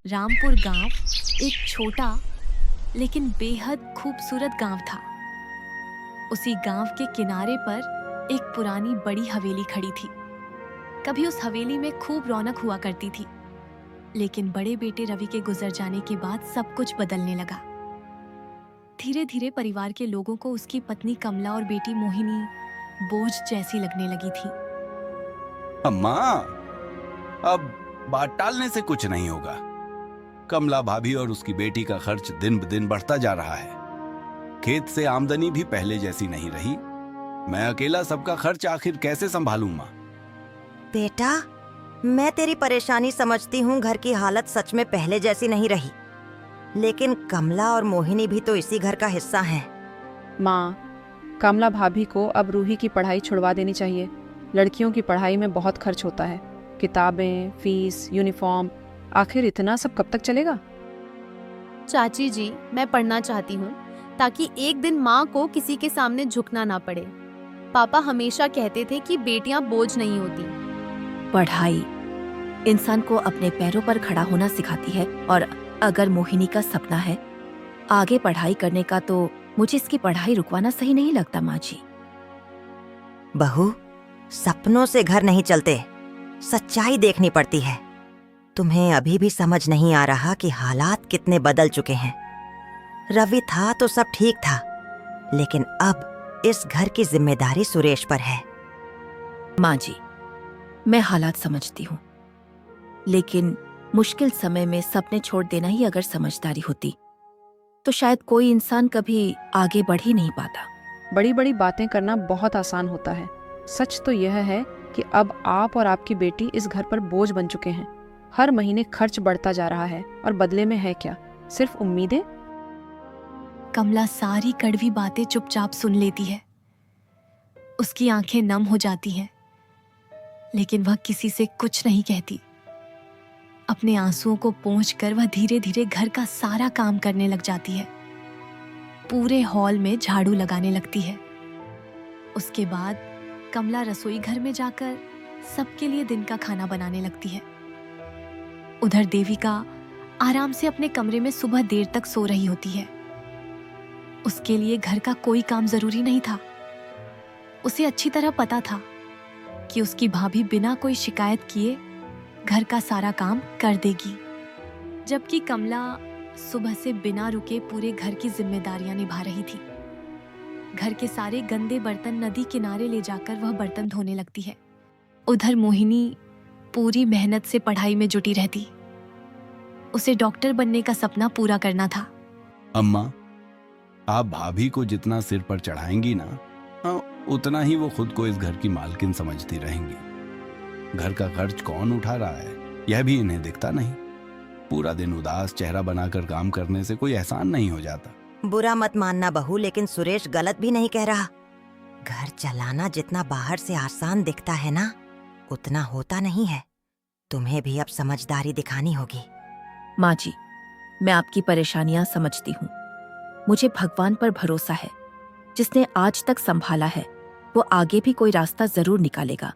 रामपुर गांव एक छोटा लेकिन बेहद खूबसूरत गांव था। उसी गांव के किनारे पर एक पुरानी बड़ी हवेली खड़ी थी। कभी उस हवेली में खूब रौनक हुआ करती थी, लेकिन बड़े बेटे रवि के गुजर जाने के बाद सब कुछ बदलने लगा। धीरे धीरे परिवार के लोगों को उसकी पत्नी कमला और बेटी मोहिनी बोझ जैसी लगने लगी थी। अम्मा, अब बात टालने से कुछ नहीं होगा। कमला भाभी और उसकी बेटी का खर्च दिन ब दिन बढ़ता जा रहा है। खेत से आमदनी भी पहले जैसी नहीं रही। मैं अकेला सबका खर्च आखिर कैसे संभालूं माँ? बेटा, मैं तेरी परेशानी समझती हूँ। घर की हालत सच में पहले जैसी नहीं रही, लेकिन कमला और मोहिनी भी तो इसी घर का हिस्सा हैं। माँ, कमला भाभी को अब रूही की पढ़ाई छुड़वा देनी चाहिए। लड़कियों की पढ़ाई में बहुत खर्च होता है, किताबें, फीस, यूनिफॉर्म। आखिर इतना सब कब तक चलेगा? चाची जी, मैं पढ़ना चाहती हूँ ताकि एक दिन माँ को किसी के सामने झुकना ना पड़े। पापा हमेशा कहते थे कि बेटियाँ बोझ नहीं होती। पढ़ाई इंसान को अपने पैरों पर खड़ा होना सिखाती है, और अगर मोहिनी का सपना है आगे पढ़ाई करने का, तो मुझे इसकी पढ़ाई रुकवाना सही नहीं लगता माँ जी। बहू, सपनों से घर नहीं चलते, सच्चाई देखनी पड़ती है। तुम्हें अभी भी समझ नहीं आ रहा कि हालात कितने बदल चुके हैं। रवि था तो सब ठीक था, लेकिन अब इस घर की जिम्मेदारी सुरेश पर है। माँ जी, मैं हालात समझती हूँ, लेकिन मुश्किल समय में सपने छोड़ देना ही अगर समझदारी होती, तो शायद कोई इंसान कभी आगे बढ़ ही नहीं पाता। बड़ी बड़ी बातें करना बहुत आसान होता है। सच तो यह है कि अब आप और आपकी बेटी इस घर पर बोझ बन चुके हैं। हर महीने खर्च बढ़ता जा रहा है, और बदले में है क्या? सिर्फ उम्मीदें। कमला सारी कड़वी बातें चुपचाप सुन लेती है। उसकी आंखें नम हो जाती हैं, लेकिन वह किसी से कुछ नहीं कहती। अपने आंसुओं को पोंछकर वह धीरे धीरे घर का सारा काम करने लग जाती है। पूरे हॉल में झाड़ू लगाने लगती है। उसके बाद कमला रसोई घर में जाकर सबके लिए दिन का खाना बनाने लगती है। उधर देविका आराम से अपने कमरे में सुबह देर तक सो रही होती है। उसके लिए घर का कोई काम जरूरी नहीं था। उसे अच्छी तरह पता था कि उसकी भाभी बिना कोई शिकायत किए घर का सारा काम कर देगी, जबकि कमला सुबह से बिना रुके पूरे घर की जिम्मेदारियां निभा रही थी। घर के सारे गंदे बर्तन नदी किनारे ले जाकर वह बर्तन धोने लगती है। उधर मोहिनी पूरी मेहनत से पढ़ाई में जुटी रहती। उसे डॉक्टर बनने का सपना पूरा करना था। अम्मा, आप भाभी को जितना सिर पर चढ़ाएंगी ना, उतना ही वो खुद को इस घर की मालकिन समझती रहेंगी। घर का खर्च कौन उठा रहा है, यह भी इन्हें दिखता नहीं। पूरा दिन उदास चेहरा बनाकर काम करने से कोई एहसान नहीं हो जाता। बुरा मत मानना बहू, लेकिन सुरेश गलत भी नहीं कह रहा। घर चलाना जितना बाहर से आसान दिखता है ना, उतना होता नहीं है। तुम्हें भी अब समझदारी दिखानी होगी। माँ जी, मैं आपकी परेशानियां समझती हूँ। मुझे भगवान पर भरोसा है। जिसने आज तक संभाला है, वो आगे भी कोई रास्ता जरूर निकालेगा।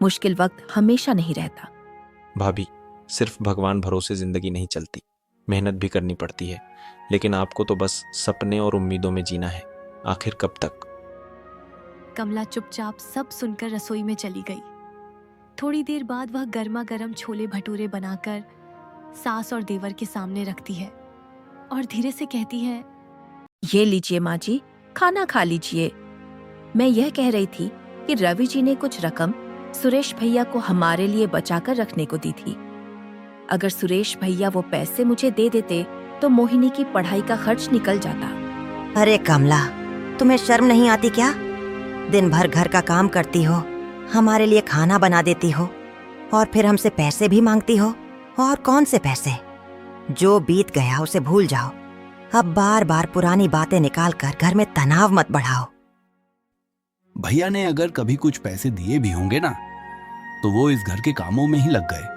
मुश्किल वक्त हमेशा नहीं रहता। भाभी, सिर्फ भगवान भरोसे जिंदगी नहीं चलती, मेहनत भी करनी पड़ती है। लेकिन आपको तो बस सपने और उम्मीदों में जीना है। आखिर कब तक? कमला चुपचाप सब सुनकर रसोई में चली गई। थोड़ी देर बाद वह गर्मा गर्म छोले भटूरे बनाकर सास और देवर के सामने रखती है और धीरे से कहती है, ये लीजिए माँ जी, खाना खा लीजिए। मैं यह कह रही थी कि रवि जी ने कुछ रकम सुरेश भैया को हमारे लिए बचाकर रखने को दी थी। अगर सुरेश भैया वो पैसे मुझे दे देते तो मोहिनी की पढ़ाई का खर्च निकल जाता। अरे कमला, तुम्हें शर्म नहीं आती क्या? दिन भर घर का काम करती हो, हमारे लिए खाना बना देती हो, और फिर हमसे पैसे भी मांगती हो। और कौन से पैसे? जो बीत गया उसे भूल जाओ। अब बार बार पुरानी बातें निकाल कर घर में तनाव मत बढ़ाओ। भैया ने अगर कभी कुछ पैसे दिए भी होंगे ना, तो वो इस घर के कामों में ही लग गए।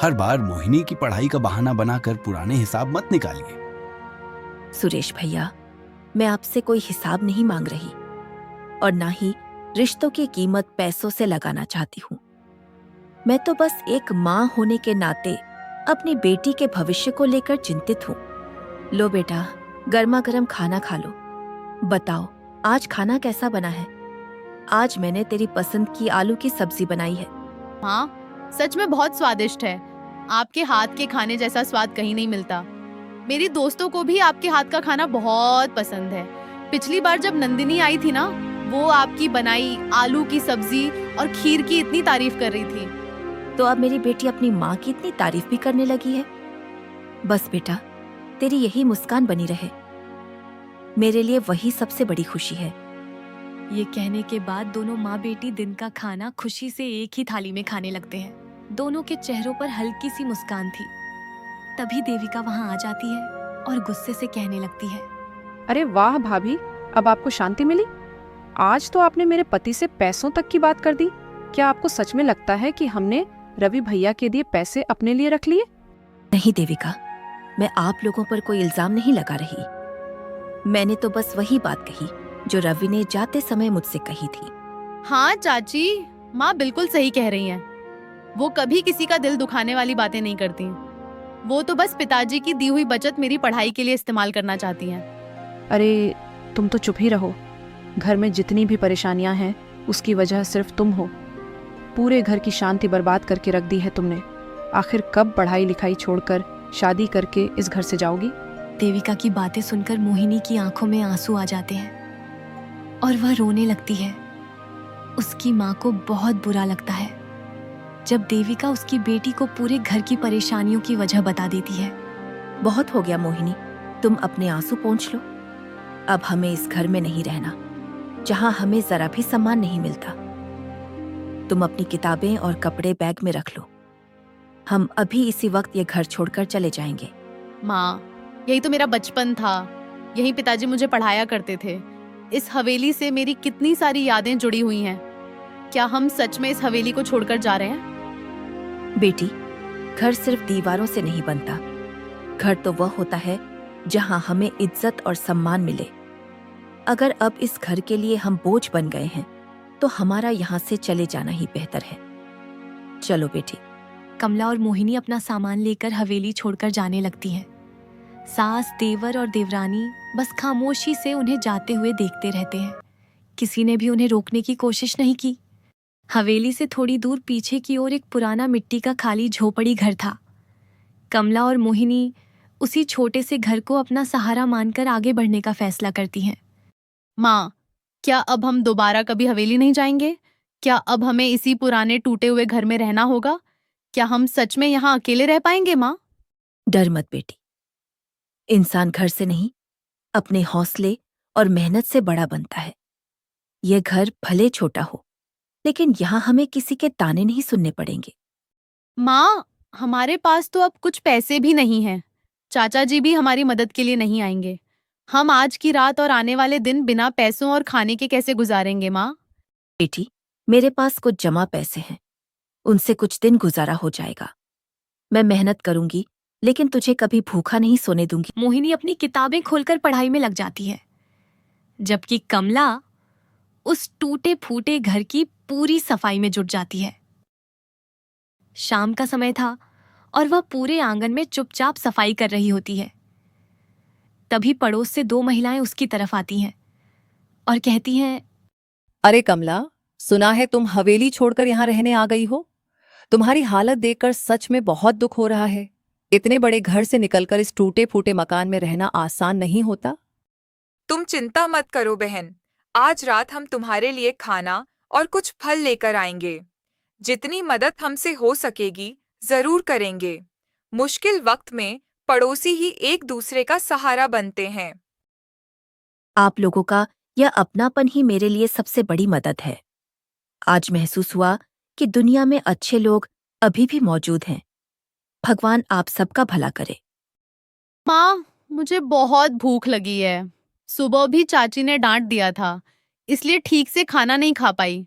हर बार मोहिनी की पढ़ाई का बहाना बनाकर पुराने हिसाब मत निकालिए। सुरेश भैया, मैं आपसे कोई हिसाब नहीं मांग रही, और ना ही रिश्तों की कीमत पैसों से लगाना चाहती हूँ। मैं तो बस एक माँ होने के नाते अपनी बेटी के भविष्य को लेकर चिंतित हूँ। लो बेटा, गर्मा गर्म खाना खा लो। बताओ, आज खाना कैसा बना है? आज मैंने तेरी पसंद की आलू की सब्जी बनाई है। हाँ, सच में बहुत स्वादिष्ट है। आपके हाथ के खाने जैसा स्वाद कहीं नहीं मिलता। मेरी दोस्तों को भी आपके हाथ का खाना बहुत पसंद है। पिछली बार जब नंदिनी आई थी ना, वो आपकी बनाई आलू की सब्जी और खीर की इतनी तारीफ कर रही थी। तो अब मेरी बेटी अपनी माँ की इतनी तारीफ भी करने लगी है। बस बेटा, तेरी यही मुस्कान बनी रहे। मेरे लिए वही सबसे बड़ी खुशी है। ये कहने के बाद दोनों माँ बेटी दिन का खाना खुशी से एक ही थाली में खाने लगते हैं। दोनों के चेहरों पर हल्की सी मुस्कान थी। तभी देविका वहां आ जाती है और गुस्से से कहने लगती है, अरे वाह भाभी, अब आपको शांति मिली? आज तो आपने मेरे पति से पैसों तक की बात कर दी। क्या आपको सच में लगता है कि हमने रवि भैया के दिए पैसे अपने लिए रख लिए? नहीं देविका, मैं आप लोगों पर कोई इल्जाम नहीं लगा रही। मैंने तो बस वही बात कही जो रवि ने जाते समय मुझसे कही थी। हाँ चाची, माँ बिल्कुल सही कह रही हैं। वो कभी किसी का दिल दुखाने वाली बातें नहीं करती। वो तो बस पिताजी की दी हुई बचत मेरी पढ़ाई के लिए इस्तेमाल करना चाहती हैं। अरे तुम तो चुप ही रहो। घर में जितनी भी परेशानियां हैं उसकी वजह सिर्फ तुम हो। पूरे घर की शांति बर्बाद करके रख दी है तुमने। आखिर कब पढ़ाई लिखाई छोड़कर शादी करके इस घर से जाओगी? देविका की बातें सुनकर मोहिनी की आंखों में आंसू आ जाते हैं और वह रोने लगती है। उसकी माँ को बहुत बुरा लगता है जब देविका उसकी बेटी को पूरे घर की परेशानियों की वजह बता देती है। बहुत हो गया मोहिनी, तुम अपने आंसू पोंछ लो। अब हमें इस घर में नहीं रहना जहां हमें जरा भी सम्मान नहीं मिलता। तुम अपनी किताबें और कपड़े बैग में रख लो। हम अभी इसी वक्त ये घर छोड़कर चले जाएंगे। माँ, यही तो मेरा बचपन था। यही पिताजी मुझे पढ़ाया करते थे। इस हवेली से मेरी कितनी सारी यादें जुड़ी हुई हैं। क्या हम सच में इस हवेली को छोड़कर जा रहे हैं? बेटी, घर सिर्फ दीवारों से नहीं बनता। घर तो वह होता है जहां हमें इज्जत और सम्मान मिले। अगर अब इस घर के लिए हम बोझ बन गए हैं तो हमारा यहाँ से चले जाना ही बेहतर है। चलो बेटी। कमला और मोहिनी अपना सामान लेकर हवेली छोड़कर जाने लगती हैं। सास, देवर और देवरानी बस खामोशी से उन्हें जाते हुए देखते रहते हैं। किसी ने भी उन्हें रोकने की कोशिश नहीं की। हवेली से थोड़ी दूर पीछे की ओर एक पुराना मिट्टी का खाली झोपड़ी घर था। कमला और मोहिनी उसी छोटे से घर को अपना सहारा मानकर आगे बढ़ने का फैसला करती हैं। माँ, क्या अब हम दोबारा कभी हवेली नहीं जाएंगे? क्या अब हमें इसी पुराने टूटे हुए घर में रहना होगा? क्या हम सच में यहाँ अकेले रह पाएंगे माँ? डर मत बेटी। इंसान घर से नहीं, अपने हौसले और मेहनत से बड़ा बनता है। यह घर भले छोटा हो, लेकिन यहाँ हमें किसी के ताने नहीं सुनने पड़ेंगे। माँ, हमारे पास तो अब कुछ पैसे भी नहीं हैं। चाचा जी भी हमारी मदद के लिए नहीं आएंगे। हम आज की रात और आने वाले दिन बिना पैसों और खाने के कैसे गुजारेंगे माँ? बेटी, मेरे पास कुछ जमा पैसे हैं, उनसे कुछ दिन गुजारा हो जाएगा। मैं मेहनत करूंगी, लेकिन तुझे कभी भूखा नहीं सोने दूंगी। मोहिनी अपनी किताबें खोलकर पढ़ाई में लग जाती है, जबकि कमला उस टूटे फूटे घर की पूरी सफाई में जुट जाती है। शाम का समय था और वह पूरे आंगन में चुपचाप सफाई कर रही होती है। तभी पड़ोस से दो महिलाएं उसकी तरफ आती हैं और कहती हैं, अरे कमला, सुना है तुम हवेली छोड़कर यहाँ रहने आ गई हो। तुम्हारी हालत देखकर सच में बहुत दुख हो रहा है। इतने बड़े घर से निकलकर इस टूटे फूटे मकान में रहना आसान नहीं होता। तुम चिंता मत करो बहन, आज रात हम तुम्हारे लिए खाना और कुछ फल लेकर आएंगे। जितनी मदद हमसे हो सकेगी जरूर करेंगे। मुश्किल वक्त में पड़ोसी ही एक दूसरे का सहारा बनते हैं। आप लोगों का यह अपनापन ही मेरे लिए सबसे बड़ी मदद है। आज महसूस हुआ कि दुनिया में अच्छे लोग अभी भी मौजूद हैं। भगवान आप सबका भला करे। माँ, मुझे बहुत भूख लगी है। सुबह भी चाची ने डांट दिया था, इसलिए ठीक से खाना नहीं खा पाई।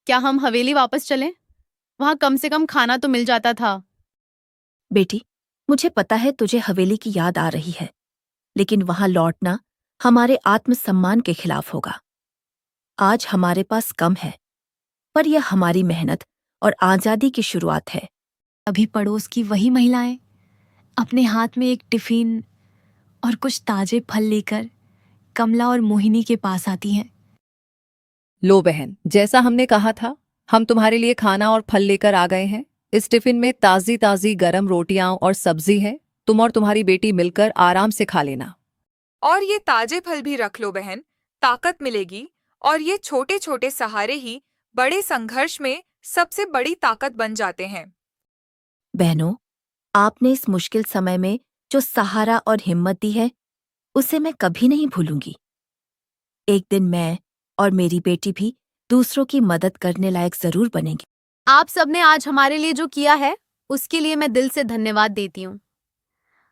क्या हम हवेली वापस चलें? वहां कम से कम खाना तो मिल जाता था। बेटी, मुझे पता है तुझे हवेली की याद आ रही है, लेकिन वहां लौटना हमारे आत्मसम्मान के खिलाफ होगा। आज हमारे पास कम है, पर यह हमारी मेहनत और आजादी की शुरुआत है। अभी पड़ोस की वही महिलाएं अपने हाथ में एक टिफिन और कुछ ताजे फल लेकर कमला और मोहिनी के पास आती हैं। लो बहन, जैसा हमने कहा था, हम तुम्हारे लिए खाना और फल लेकर आ गए हैं। इस टिफिन में ताजी ताजी गरम रोटियां और सब्जी है। तुम और तुम्हारी बेटी मिलकर आराम से खा लेना। और ये ताजे फल भी रख लो बहन, ताकत मिलेगी। और ये छोटे छोटे सहारे ही बड़े संघर्ष में सबसे बड़ी ताकत बन जाते हैं। बहनों, आपने इस मुश्किल समय में जो सहारा और हिम्मत दी है, उसे मैं कभी नहीं भूलूंगी। एक दिन मैं और मेरी बेटी भी दूसरों की मदद करने लायक जरूर बनेंगे। आप सबने आज हमारे लिए जो किया है, उसके लिए मैं दिल से धन्यवाद देती हूँ।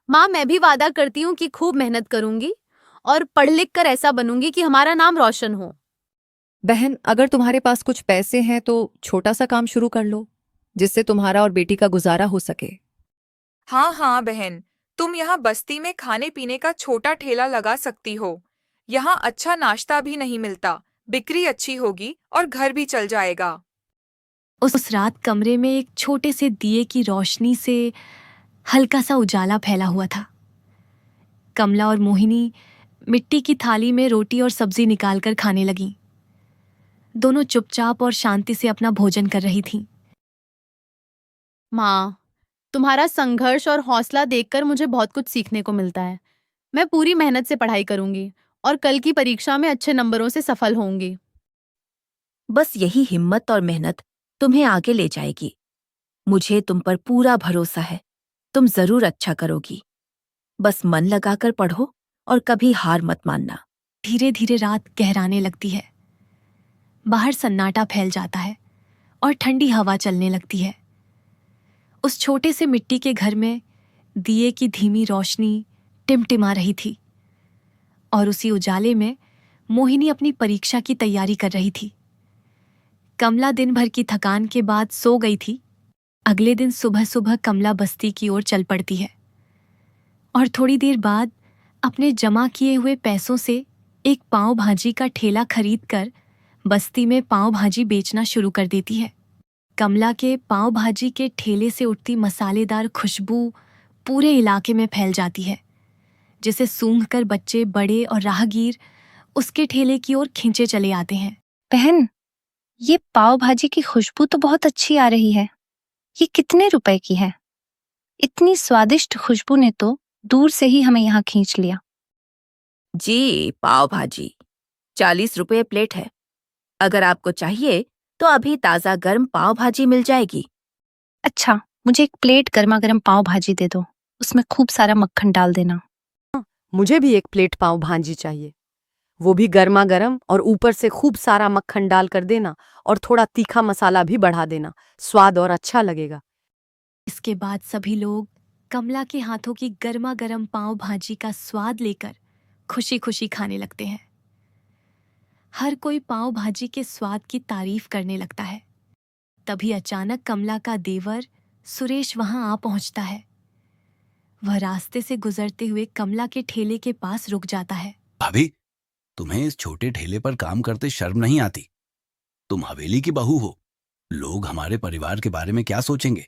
माँ, मैं भी वादा करती हूँ कि खूब मेहनत करूंगी और पढ़ लिख कर ऐसा बनूंगी कि हमारा नाम रोशन हो। बहन, अगर तुम्हारे पास कुछ पैसे हैं तो छोटा सा काम शुरू कर लो, जिससे तुम्हारा और बेटी का गुजारा हो सके। हाँ हाँ बहन, तुम यहाँ बस्ती में खाने पीने का छोटा ठेला लगा सकती हो। यहाँ अच्छा नाश्ता भी नहीं मिलता, बिक्री अच्छी होगी और घर भी चल जाएगा। उस रात कमरे में एक छोटे से दिए की रोशनी से हल्का सा उजाला फैला हुआ था। कमला और मोहिनी मिट्टी की थाली में रोटी और सब्जी निकालकर खाने लगीं। दोनों चुपचाप और शांति से अपना भोजन कर रही थीं। माँ, तुम्हारा संघर्ष और हौसला देखकर मुझे बहुत कुछ सीखने को मिलता है। मैं पूरी मेहनत से पढ़ाई करूंगी और कल की परीक्षा में अच्छे नंबरों से सफल होंगी। बस यही हिम्मत और मेहनत तुम्हें आगे ले जाएगी। मुझे तुम पर पूरा भरोसा है। तुम जरूर अच्छा करोगी। बस मन लगाकर पढ़ो और कभी हार मत मानना। धीरे धीरे रात गहराने लगती है। बाहर सन्नाटा फैल जाता है और ठंडी हवा चलने लगती है। उस छोटे से मिट्टी के घर में दिए की धीमी रोशनी टिमटिमा रही थी और उसी उजाले में मोहिनी अपनी परीक्षा की तैयारी कर रही थी। कमला दिन भर की थकान के बाद सो गई थी। अगले दिन सुबह सुबह कमला बस्ती की ओर चल पड़ती है और थोड़ी देर बाद अपने जमा किए हुए पैसों से एक पाव भाजी का ठेला खरीदकर बस्ती में पाव भाजी बेचना शुरू कर देती है। कमला के पाव भाजी के ठेले से उठती मसालेदार खुशबू पूरे इलाके में फैल जाती है, जिसे सूंघकर बच्चे, बड़े और राहगीर उसके ठेले की ओर खींचे चले आते हैं। बहन, ये पाव भाजी की खुशबू तो बहुत अच्छी आ रही है। ये कितने रुपए की है? इतनी स्वादिष्ट खुशबू ने तो दूर से ही हमें यहाँ खींच लिया। जी, पाव भाजी 40 रुपये प्लेट है। अगर आपको चाहिए तो अभी ताजा गर्म पाव भाजी मिल जाएगी। अच्छा, मुझे एक प्लेट गर्मा गर्म पाव भाजी दे दो। उसमें खूब सारा मक्खन डाल देना। मुझे भी एक प्लेट पाव भाजी चाहिए, वो भी गर्मा गर्म, और ऊपर से खूब सारा मक्खन डाल कर देना और थोड़ा तीखा मसाला भी बढ़ा देना। स्वाद और अच्छा लगेगा। इसके बाद सभी लोग कमला के हाथों की गर्मा गर्म पाव भाजी का स्वाद लेकर खुशी खुशी खाने लगते हैं। हर कोई पाव भाजी के स्वाद की तारीफ करने लगता है। तभी अचानक कमला का देवर सुरेश वहां आ पहुंचता है। वह रास्ते से गुजरते हुए कमला के ठेले के पास रुक जाता है। भाभी, तुम्हें इस छोटे ठेले पर काम करते शर्म नहीं आती? तुम हवेली की बहू हो। लोग हमारे परिवार के बारे में क्या सोचेंगे?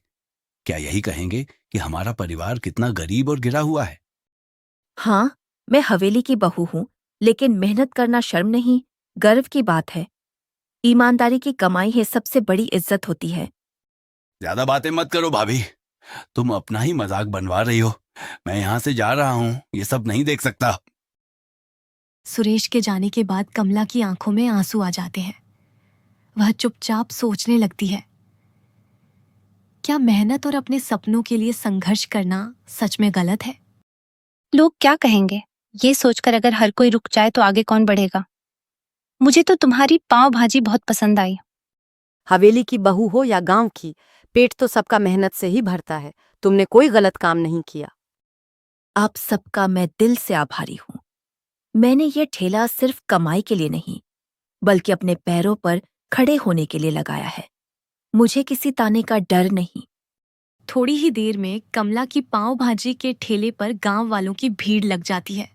क्या यही कहेंगे कि हमारा परिवार कितना गरीब और गिरा हुआ है? हाँ, मैं हवेली की बहू हूँ, लेकिन मेहनत करना शर्म नहीं, गर्व की बात है। ईमानदारी की कमाई है सबसे बड़ी इज्जत होती है। ज्यादा बातें मत करो भाभी, तुम अपना ही मजाक बनवा रही हो। मैं यहाँ से जा रहा हूँ, ये सब नहीं देख सकता। सुरेश के जाने के बाद कमला की आंखों में आंसू आ जाते हैं। वह चुपचाप सोचने लगती है, क्या मेहनत और अपने सपनों के लिए संघर्ष करना सच में गलत है? लोग क्या कहेंगे, ये सोचकर अगर हर कोई रुक जाए तो आगे कौन बढ़ेगा? मुझे तो तुम्हारी पाव भाजी बहुत पसंद आई। हवेली की बहू हो या गांव की, पेट तो सबका मेहनत से ही भरता है। तुमने कोई गलत काम नहीं किया। आप सबका मैं दिल से आभारी हूँ। मैंने ये ठेला सिर्फ कमाई के लिए नहीं, बल्कि अपने पैरों पर खड़े होने के लिए लगाया है। मुझे किसी ताने का डर नहीं। थोड़ी ही देर में कमला की पाव भाजी के ठेले पर गांव वालों की भीड़ लग जाती है।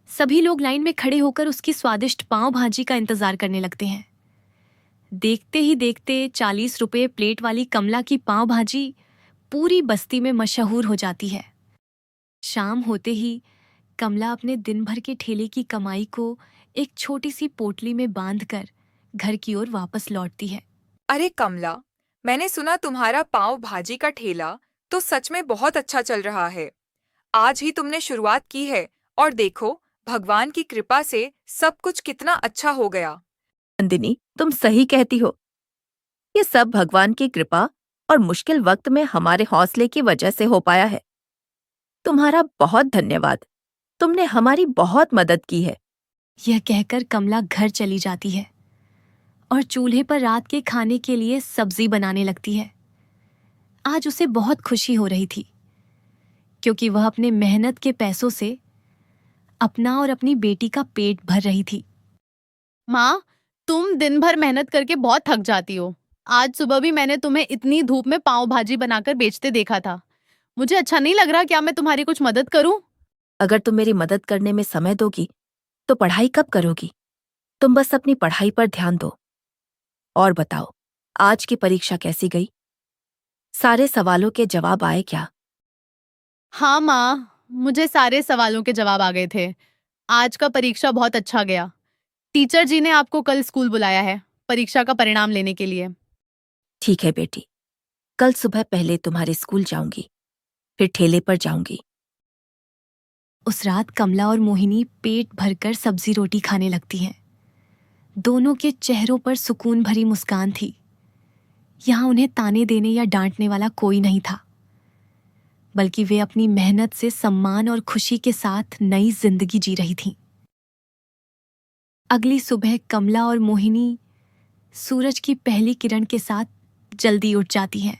सभी लोग लाइन में खड़े होकर उसकी स्वादिष्ट पाव भाजी का इंतजार करने लगते हैं। देखते ही देखते 40 रुपये प्लेट वाली कमला की पाव भाजी पूरी बस्ती में मशहूर हो जाती है। शाम होते ही कमला अपने दिन भर के ठेले की कमाई को एक छोटी सी पोटली में बांधकर घर की ओर वापस लौटती है। अरे कमला, मैंने सुना तुम्हारा पाव भाजी का ठेला तो सच में बहुत अच्छा चल रहा है। आज ही तुमने शुरुआत की है और देखो भगवान की कृपा से सब कुछ कितना अच्छा हो गया। नंदिनी, तुम सही कहती हो। ये सब भगवान की कृपा और मुश्किल वक्त में हमारे हौसले की वजह से हो पाया है। तुम्हारा बहुत धन्यवाद। तुमने हमारी बहुत मदद की है। यह कहकर कमला घर चली जाती है और चूल्हे पर रात के खाने के लिए सब्जी बनाने लगती है। आज उसे बहुत खुशी हो रही थी क्योंकि वह अपने मेहनत के पैसों से अपना और अपनी बेटी का पेट भर रही थी। माँ, तुम दिन भर मेहनत करके बहुत थक जाती हो। आज सुबह भी मैंने तुम्हें इतनी धूप में पाव भाजी बनाकर बेचते देखा था। मुझे अच्छा नहीं लग रहा। क्या मैं तुम्हारी कुछ मदद करूं? अगर तुम मेरी मदद करने में समय दोगी तो पढ़ाई कब करोगी? तुम बस अपनी पढ़ाई पर ध्यान दो। और बताओ, आज की परीक्षा कैसी गई? सारे सवालों के जवाब आए क्या? हाँ माँ, मुझे सारे सवालों के जवाब आ गए थे। आज का परीक्षा बहुत अच्छा गया। टीचर जी ने आपको कल स्कूल बुलाया है परीक्षा का परिणाम लेने के लिए। ठीक है बेटी, कल सुबह पहले तुम्हारे स्कूल जाऊंगी, फिर ठेले पर जाऊंगी। उस रात कमला और मोहिनी पेट भरकर सब्जी रोटी खाने लगती हैं। दोनों के चेहरों पर सुकून भरी मुस्कान थी। यहाँ उन्हें ताने देने या डांटने वाला कोई नहीं था, बल्कि वे अपनी मेहनत से सम्मान और खुशी के साथ नई जिंदगी जी रही थीं। अगली सुबह कमला और मोहिनी सूरज की पहली किरण के साथ जल्दी उठ जाती हैं।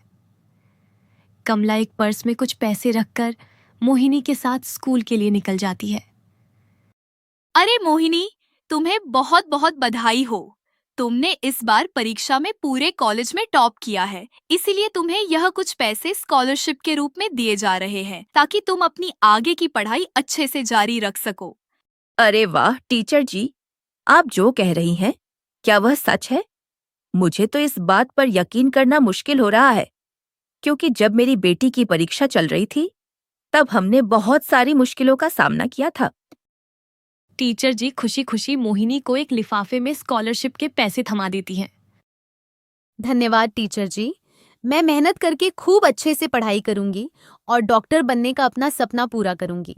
कमला एक पर्स में कुछ पैसे रखकर मोहिनी के साथ स्कूल के लिए निकल जाती है। अरे मोहिनी, तुम्हें बहुत बहुत बधाई हो। तुमने इस बार परीक्षा में पूरे कॉलेज में टॉप किया है, इसीलिए तुम्हें यह कुछ पैसे स्कॉलरशिप के रूप में दिए जा रहे हैं ताकि तुम अपनी आगे की पढ़ाई अच्छे से जारी रख सको। अरे वाह टीचर जी, आप जो कह रही हैं, क्या वह सच है? मुझे तो इस बात पर यकीन करना मुश्किल हो रहा है, क्योंकि जब मेरी बेटी की परीक्षा चल रही थी तब हमने बहुत सारी मुश्किलों का सामना किया था। टीचर जी खुशी खुशी मोहिनी को एक लिफाफे में स्कॉलरशिप के पैसे थमा देती हैं। धन्यवाद टीचर जी। मैं मेहनत करके खूब अच्छे से पढ़ाई करूंगी और डॉक्टर बनने का अपना सपना पूरा करूंगी।